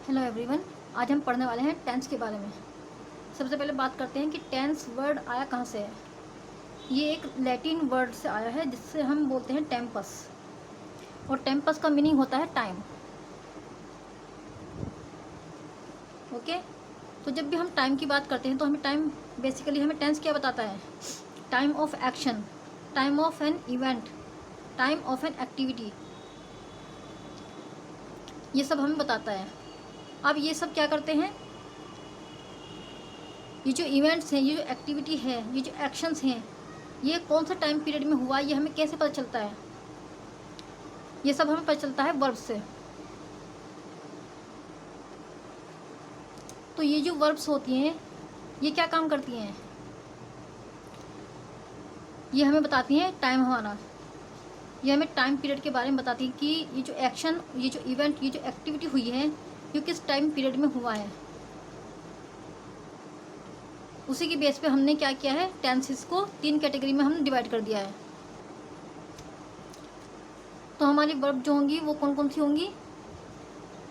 Hello everyone. आज हम पढ़ने वाले हैं टेंस के बारे में। सबसे पहले बात करते हैं कि टेंस वर्ड आया कहाँ से है। ये एक लैटिन वर्ड से आया है जिससे हम बोलते हैं टेम्पस, और टेम्पस का मीनिंग होता है टाइम। ओके, तो जब भी हम टाइम की बात करते हैं तो हमें टाइम बेसिकली हमें टेंस क्या बताता है? Time of action, time of an event, time of an activity, ये सब हमें बताता है। अब ये सब क्या करते हैं, ये जो इवेंट्स हैं, ये जो एक्टिविटी है, ये जो एक्शंस हैं, ये कौन सा टाइम पीरियड में हुआ, ये हमें कैसे पता चलता है? ये सब हमें पता चलता है वर्ब से। तो ये जो वर्ब्स होती हैं ये क्या काम करती हैं? ये हमें बताती हैं टाइम हमारा, ये हमें टाइम पीरियड के बारे में बताती हैं कि ये जो एक्शन, ये जो इवेंट, ये जो एक्टिविटी हुई है, ये किस टाइम पीरियड में हुआ है। उसी की बेस पे हमने क्या किया है, टेंसेस को 3 कैटेगरी में हमने डिवाइड कर दिया है। तो हमारी वर्ब जो होंगी वो कौन कौन सी होंगी?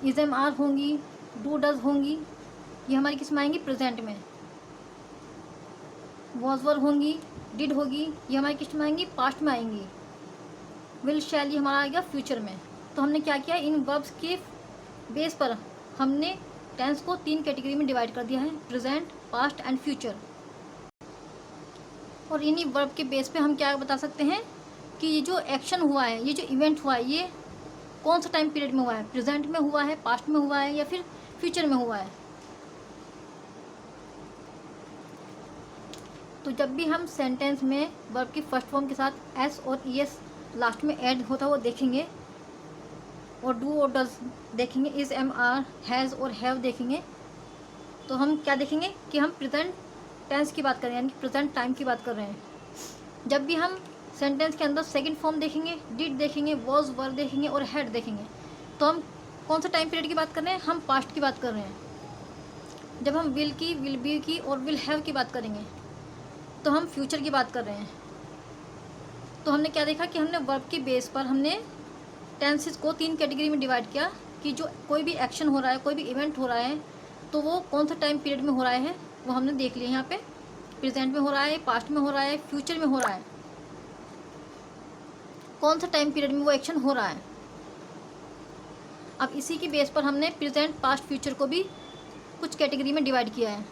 इज एम आर होंगी, डू डज होंगी, ये हमारी किस में आएंगी? प्रेजेंट में। वॉज वर होंगी, डिड होगी, ये हमारी किस में आएंगी? पास्ट में आएंगी। विल शैल ये हमारा आएगा फ्यूचर में। तो हमने क्या किया, इन वर्ब्स के बेस पर हमने टेंस को 3 कैटेगरी में डिवाइड कर दिया है, प्रेजेंट, पास्ट एंड फ्यूचर। और इन्हीं वर्ब के बेस पे हम क्या बता सकते हैं कि ये जो एक्शन हुआ है, ये जो इवेंट हुआ है, ये कौन सा टाइम पीरियड में हुआ है? प्रेजेंट में हुआ है, पास्ट में हुआ है, या फिर फ्यूचर में हुआ है। तो जब भी हम सेंटेंस में वर्ब की फर्स्ट फॉर्म के साथ एस और ई एस लास्ट में ऐड होता हुआ देखेंगे, और डू और डज देखेंगे, इज एम आर, हैज़ और हैव देखेंगे, तो हम क्या देखेंगे कि हम प्रेजेंट टेंस की बात कर रहे हैं, यानी कि प्रेजेंट टाइम की बात कर रहे हैं। जब भी हम सेंटेंस के अंदर सेकंड फॉर्म देखेंगे, डिड देखेंगे, वॉज वर देखेंगे और हैड देखेंगे, तो हम कौन सा टाइम पीरियड की बात कर रहे हैं? हम पास्ट की बात कर रहे हैं। जब हम विल की, विल बी की और विल हैव की बात करेंगे तो हम फ्यूचर की बात कर रहे हैं। तो हमने क्या देखा कि हमने वर्ब के बेस पर हमने टेंसेस को 3 कैटेगरी में डिवाइड किया कि जो कोई भी एक्शन हो रहा है, कोई भी इवेंट हो रहा है, तो वो कौन सा टाइम पीरियड में हो रहा है वो हमने देख लिया। यहाँ पे प्रेजेंट में हो रहा है, पास्ट में हो रहा है, फ्यूचर में हो रहा है, कौन सा टाइम पीरियड में वो एक्शन हो रहा है। अब इसी की बेस पर हमने प्रेजेंट, पास्ट, फ्यूचर को भी कुछ कैटेगरी में डिवाइड किया है।